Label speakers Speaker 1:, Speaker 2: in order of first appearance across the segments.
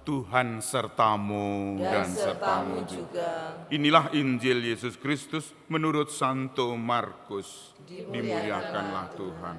Speaker 1: Tuhan sertamu
Speaker 2: dan sertamu juga.
Speaker 1: Inilah Injil Yesus Kristus menurut Santo Markus. Dimuliakanlah Tuhan.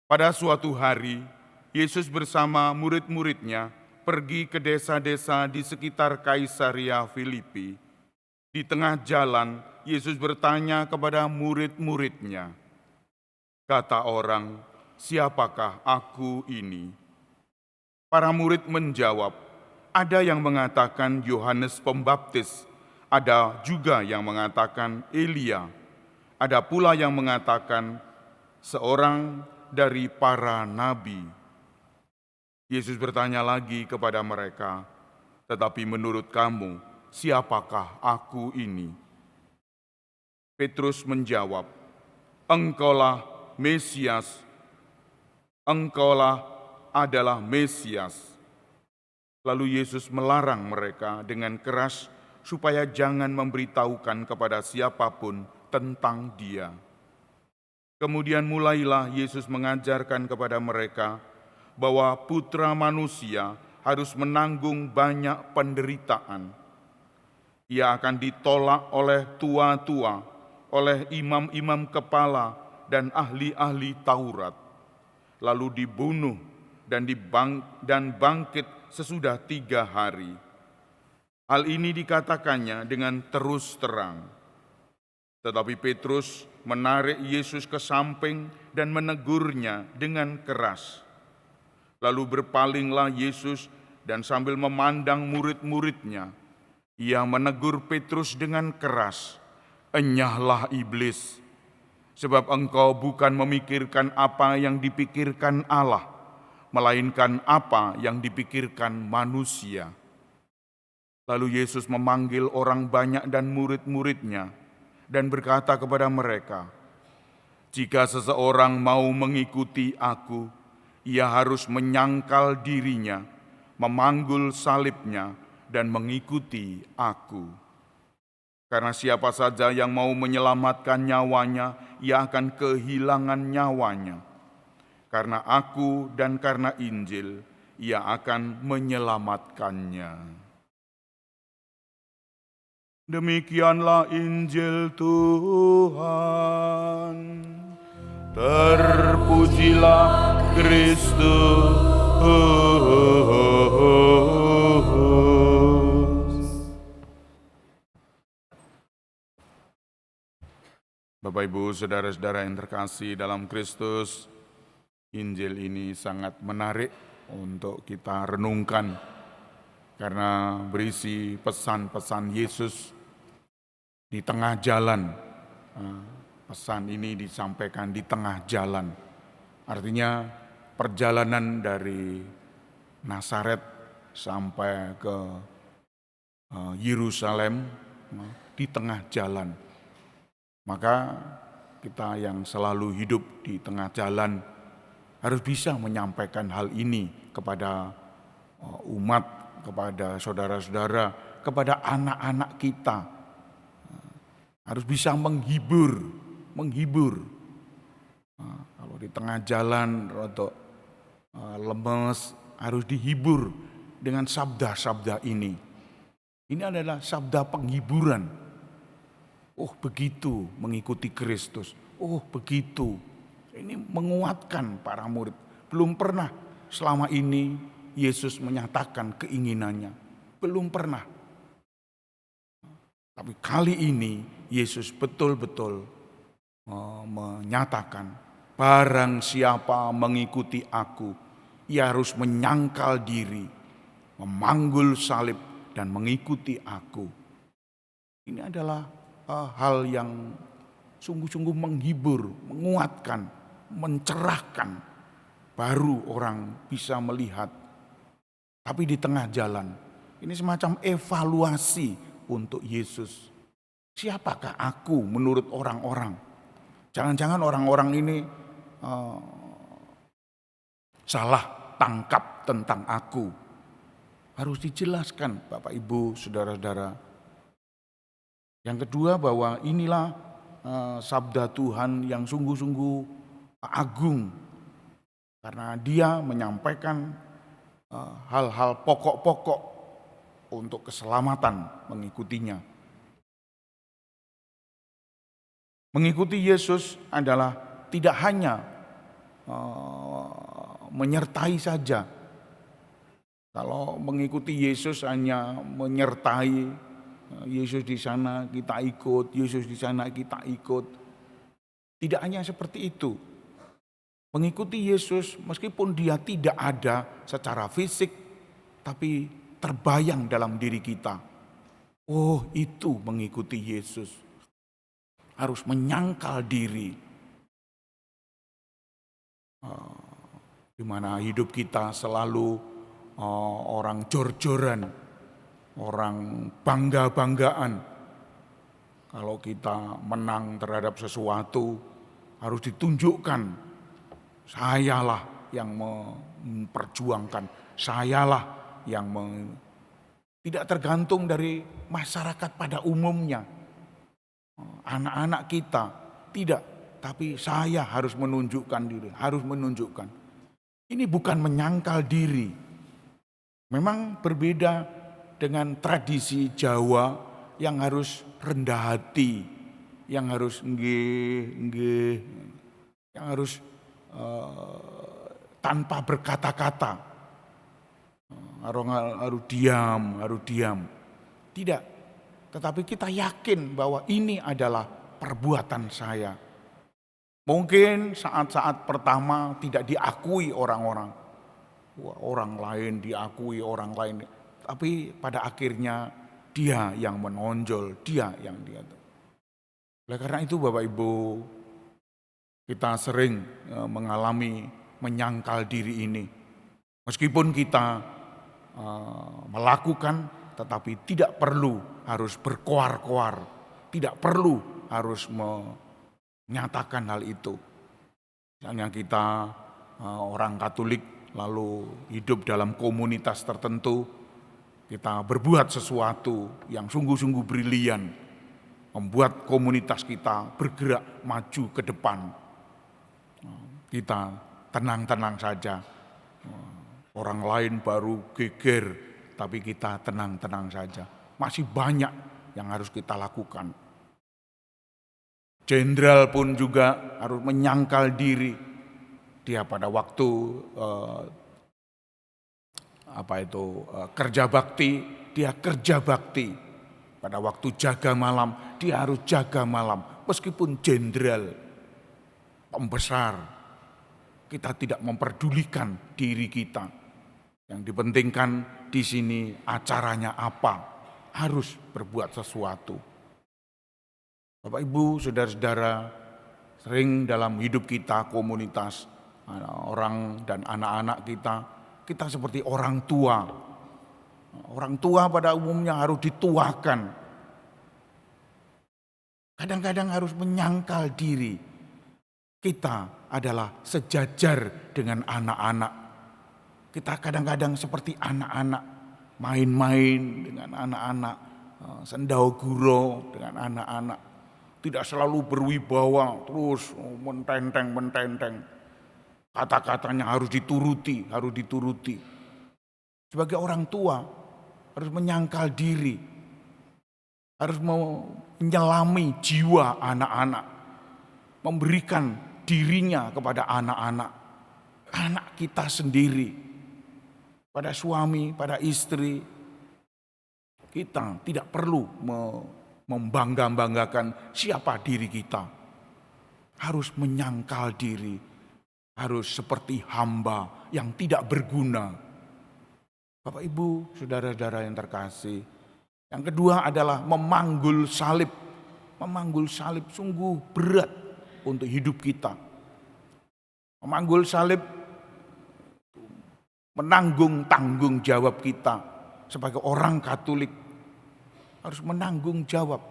Speaker 1: Pada suatu hari, Yesus bersama murid-muridnya pergi ke desa-desa di sekitar Kaisaria Filipi. Di tengah jalan, Yesus bertanya kepada murid-muridnya, kata orang, "Siapakah aku ini?" Para murid menjawab, ada yang mengatakan Yohanes Pembaptis, ada juga yang mengatakan Elia, ada pula yang mengatakan seorang dari para nabi. Yesus bertanya lagi kepada mereka, tetapi menurut kamu, siapakah aku ini? Petrus menjawab, engkaulah Mesias, engkaulah adalah Mesias. Lalu Yesus melarang mereka dengan keras supaya jangan memberitahukan kepada siapapun tentang Dia. Kemudian mulailah Yesus mengajarkan kepada mereka bahwa Putra Manusia harus menanggung banyak penderitaan. Ia akan ditolak oleh tua-tua, oleh imam-imam kepala dan ahli-ahli Taurat, lalu dibunuh dan bangkit sesudah 3 hari. Hal ini dikatakannya dengan terus terang. Tetapi Petrus menarik Yesus ke samping dan menegurnya dengan keras. Lalu berpalinglah Yesus dan sambil memandang murid-muridnya, ia menegur Petrus dengan keras, "Enyahlah iblis, sebab engkau bukan memikirkan apa yang dipikirkan Allah, melainkan apa yang dipikirkan manusia." Lalu Yesus memanggil orang banyak dan murid-muridnya dan berkata kepada mereka, "Jika seseorang mau mengikuti aku, ia harus menyangkal dirinya, memanggul salibnya, dan mengikuti aku. Karena siapa saja yang mau menyelamatkan nyawanya, ia akan kehilangan nyawanya. Karena aku dan karena Injil, ia akan menyelamatkannya." Demikianlah Injil Tuhan. Terpujilah Kristus. Bapak, Ibu, saudara-saudara yang terkasih dalam Kristus, Injil ini sangat menarik untuk kita renungkan karena berisi pesan-pesan Yesus di tengah jalan. Pesan ini disampaikan di tengah jalan. Artinya perjalanan dari Nazaret sampai ke Yerusalem di tengah jalan. Maka kita yang selalu hidup di tengah jalan harus bisa menyampaikan hal ini kepada umat, kepada saudara-saudara, kepada anak-anak kita. Harus bisa menghibur. Kalau di tengah jalan rotok lemes, harus dihibur dengan sabda-sabda ini. Ini adalah sabda penghiburan. Oh, begitu mengikuti Kristus. Oh, begitu. Ini menguatkan para murid. Belum pernah selama ini Yesus menyatakan keinginannya. Belum pernah. Tapi kali ini Yesus betul-betul menyatakan, barang siapa mengikuti aku, ia harus menyangkal diri, memanggul salib, dan mengikuti aku. Ini adalah hal yang sungguh-sungguh menghibur, menguatkan, mencerahkan. Baru orang bisa melihat. Tapi di tengah jalan, ini semacam evaluasi untuk Yesus. Siapakah aku menurut orang-orang? Jangan-jangan orang-orang ini salah tangkap tentang aku. Harus dijelaskan, Bapak, Ibu, saudara-saudara. Yang kedua, bahwa inilah sabda Tuhan yang sungguh-sungguh agung. Karena Dia menyampaikan hal-hal pokok-pokok untuk keselamatan mengikutinya. Mengikuti Yesus adalah tidak hanya menyertai saja. Kalau mengikuti Yesus hanya menyertai, Yesus di sana kita ikut, Yesus di sana kita ikut. Tidak hanya seperti itu. Mengikuti Yesus meskipun dia tidak ada secara fisik, tapi terbayang dalam diri kita. Oh, itu mengikuti Yesus. Harus menyangkal diri. Di mana hidup kita selalu orang jor-joran, orang bangga-banggaan. Kalau kita menang terhadap sesuatu, harus ditunjukkan, sayalah yang memperjuangkan, sayalah yang tidak tergantung dari masyarakat pada umumnya. Anak-anak kita tidak, tapi saya harus menunjukkan diri, harus menunjukkan. Ini bukan menyangkal diri. Memang berbeda dengan tradisi Jawa yang harus rendah hati, yang harus nggih, yang harus tanpa berkata-kata, harus diam. Tidak, tetapi kita yakin bahwa ini adalah perbuatan saya. Mungkin saat-saat pertama tidak diakui orang-orang. Orang lain diakui orang lain. Tapi pada akhirnya dia yang menonjol, dia yang Oleh karena itu Bapak Ibu, kita sering mengalami menyangkal diri ini. Meskipun kita melakukan, tetapi tidak perlu harus berkoar-koar. Tidak perlu harus menyatakan hal itu. Misalnya kita orang Katolik lalu hidup dalam komunitas tertentu, kita berbuat sesuatu yang sungguh-sungguh brilian, membuat komunitas kita bergerak maju ke depan. Kita tenang-tenang saja. Orang lain baru geger, tapi kita tenang-tenang saja. Masih banyak yang harus kita lakukan. Jenderal pun juga harus menyangkal diri. Dia pada waktu kerja bakti, dia kerja bakti. Pada waktu jaga malam, dia harus jaga malam. Meskipun jenderal, pembesar, kita tidak memperdulikan diri kita. Yang dipentingkan di sini acaranya apa, harus berbuat sesuatu. Bapak Ibu, saudara-saudara, sering dalam hidup kita, komunitas, orang dan anak-anak kita seperti orang tua. Orang tua pada umumnya harus dituakan. Kadang-kadang harus menyangkal diri. Kita adalah sejajar dengan anak-anak. Kita kadang-kadang seperti anak-anak, main-main dengan anak-anak, sendau-guro dengan anak-anak. Tidak selalu berwibawa, terus mententeng. Kata-katanya harus dituruti. Sebagai orang tua harus menyangkal diri, harus menyelami jiwa anak-anak, memberikan dirinya kepada anak-anak, anak kita sendiri, pada suami, pada istri. Kita tidak perlu membangga-banggakan siapa diri kita. Harus menyangkal diri, harus seperti hamba yang tidak berguna. Bapak Ibu, saudara-saudara yang terkasih. Yang kedua adalah memanggul salib. Memanggul salib sungguh berat untuk hidup kita. Memanggul salib menanggung tanggung jawab kita sebagai orang Katolik. Harus menanggung jawab.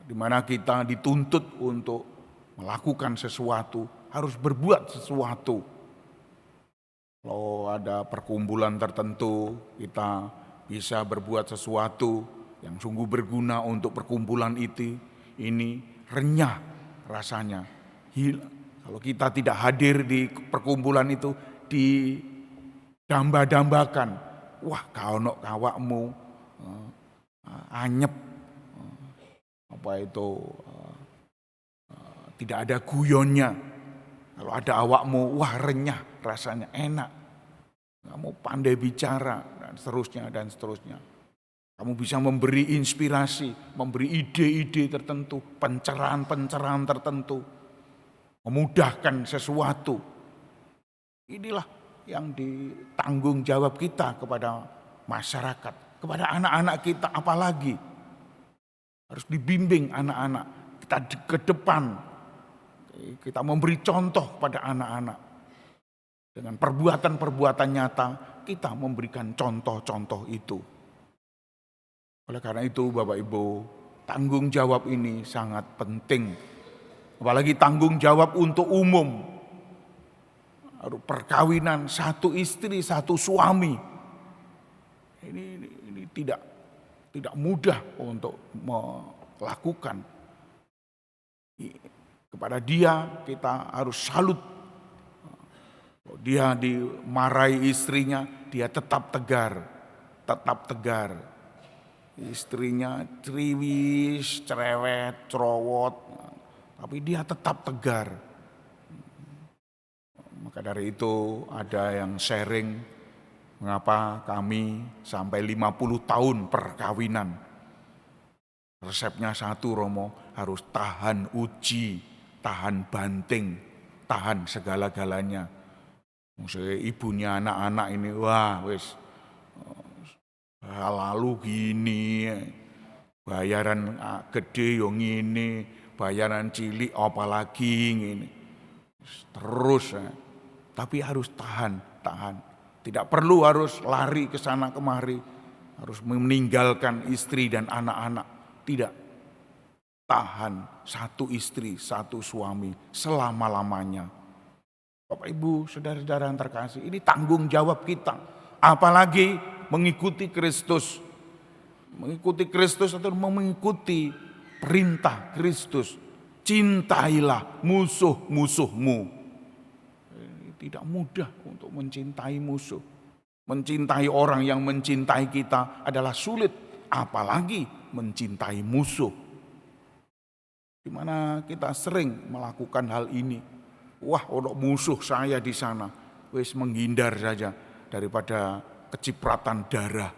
Speaker 1: Di mana kita dituntut untuk melakukan sesuatu, harus berbuat sesuatu. Kalau ada perkumpulan tertentu, kita bisa berbuat sesuatu yang sungguh berguna untuk perkumpulan itu. Ini renyah rasanya. Kalau kita tidak hadir di perkumpulan itu, damba-dambakan. Wah, kaono awakmu anyep, apa itu tidak ada guyonnya. Kalau ada awakmu, wah renyah rasanya, enak. Kamu pandai bicara dan seterusnya dan seterusnya. Kamu bisa memberi inspirasi, memberi ide-ide tertentu, pencerahan-pencerahan tertentu, memudahkan sesuatu. Inilah yang ditanggung jawab kita kepada masyarakat, kepada anak-anak kita apalagi. Harus dibimbing anak-anak kita ke depan. Kita memberi contoh kepada anak-anak. Dengan perbuatan-perbuatan nyata kita memberikan contoh-contoh itu. Oleh karena itu Bapak Ibu, tanggung jawab ini sangat penting. Apalagi tanggung jawab untuk umum. Perkawinan satu istri, satu suami. Ini tidak mudah untuk melakukan. Kepada dia kita harus salut. Dia dimarahi istrinya, dia tetap tegar. Tetap tegar. Istrinya ceriwis, cerewet, cerowot, tapi dia tetap tegar. Maka dari itu ada yang sharing mengapa kami sampai 50 tahun perkawinan. Resepnya satu, Romo, harus tahan uji, tahan banting, tahan segala-galanya. Maksudnya ibunya anak-anak ini, wah wis lalu gini, bayaran gede yang ini, bayaran cilik apalagi ini, terus tapi harus tahan. Tidak perlu harus lari ke sana kemari, harus meninggalkan istri dan anak-anak, tidak. Tahan satu istri, satu suami selama-lamanya. Bapak Ibu, saudara-saudara yang terkasih, ini tanggung jawab kita, apalagi mengikuti Kristus. Mengikuti Kristus atau mengikuti perintah Kristus. Cintailah musuh-musuhmu. Tidak mudah untuk mencintai musuh. Mencintai orang yang mencintai kita adalah sulit. Apalagi mencintai musuh. Di mana kita sering melakukan hal ini. Wah, ono musuh saya di sana. Wis menghindar saja daripada kecipratan darah.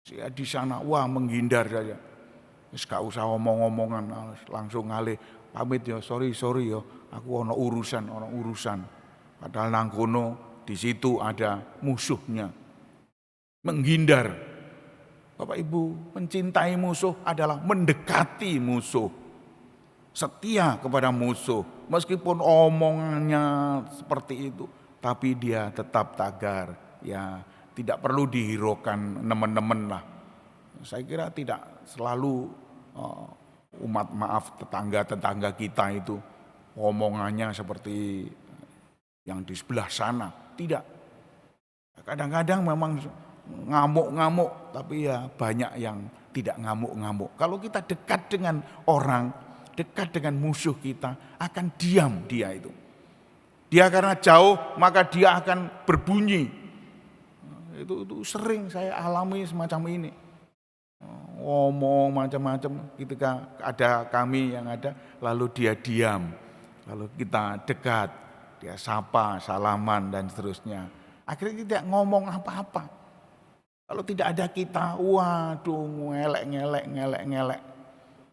Speaker 1: Saya di sana, wah menghindar saja. Wis gak usah omong-omongan, langsung ngalih pamit ya, sorry ya, aku ono urusan. Padahal nang kono di situ ada musuhnya. Menghindar. Bapak Ibu, mencintai musuh adalah mendekati musuh. Setia kepada musuh, meskipun omongannya seperti itu, tapi dia tetap tagar. Ya, tidak perlu dihiraukan teman-teman lah. Saya kira tidak selalu umat maaf tetangga-tetangga kita itu omongannya seperti yang di sebelah sana. Tidak. Kadang-kadang memang ngamuk-ngamuk, tapi ya banyak yang tidak ngamuk-ngamuk. Kalau kita dekat dengan orang, dekat dengan musuh kita, akan diam dia itu. Dia karena jauh, maka dia akan berbunyi. Itu sering saya alami semacam ini. Ngomong macam-macam ketika ada kami yang ada, lalu dia diam. Lalu kita dekat, dia sapa, salaman dan seterusnya. Akhirnya tidak ngomong apa-apa. Kalau tidak ada kita, waduh ngelek.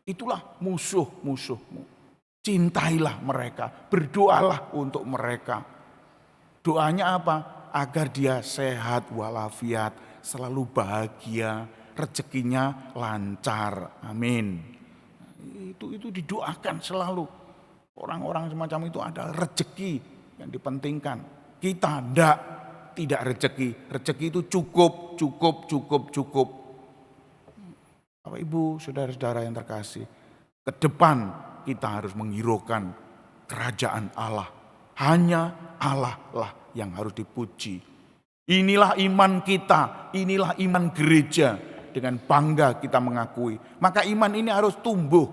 Speaker 1: Itulah musuh-musuhmu. Cintailah mereka, berdoalah untuk mereka. Doanya apa? Agar dia sehat walafiat, selalu bahagia, rezekinya lancar. Amin. Itu didoakan selalu. Orang-orang semacam itu ada rezeki yang dipentingkan. Kita tidak rezeki. Rezeki itu cukup. Bapak Ibu, saudara-saudara yang terkasih, ke depan kita harus menghiraukan kerajaan Allah. Hanya Allah lah yang harus dipuji. Inilah iman kita, inilah iman gereja. Dengan bangga kita mengakui. Maka iman ini harus tumbuh,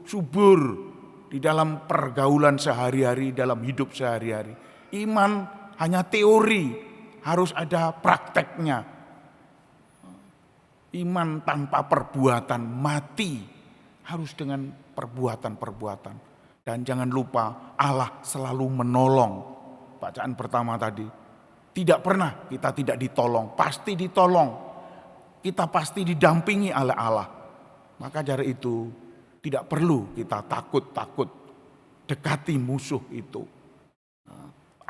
Speaker 1: subur di dalam pergaulan sehari-hari, dalam hidup sehari-hari. Iman hanya teori, harus ada prakteknya. Iman tanpa perbuatan mati, harus dengan perbuatan-perbuatan. Dan jangan lupa Allah selalu menolong. Bacaan pertama tadi, tidak pernah kita tidak ditolong, pasti ditolong. Kita pasti didampingi oleh Allah. Maka dari itu tidak perlu kita takut-takut dekati musuh itu.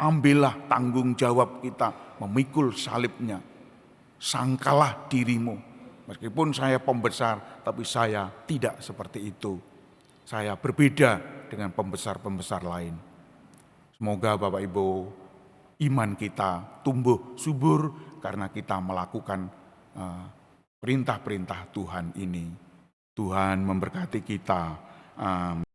Speaker 1: Ambillah tanggung jawab kita memikul salibnya. Sangkalah dirimu. Meskipun saya pembesar, tapi saya tidak seperti itu. Saya berbeda dengan pembesar-pembesar lain. Semoga Bapak Ibu, iman kita tumbuh subur karena kita melakukan perintah-perintah Tuhan ini. Tuhan memberkati kita. Amin.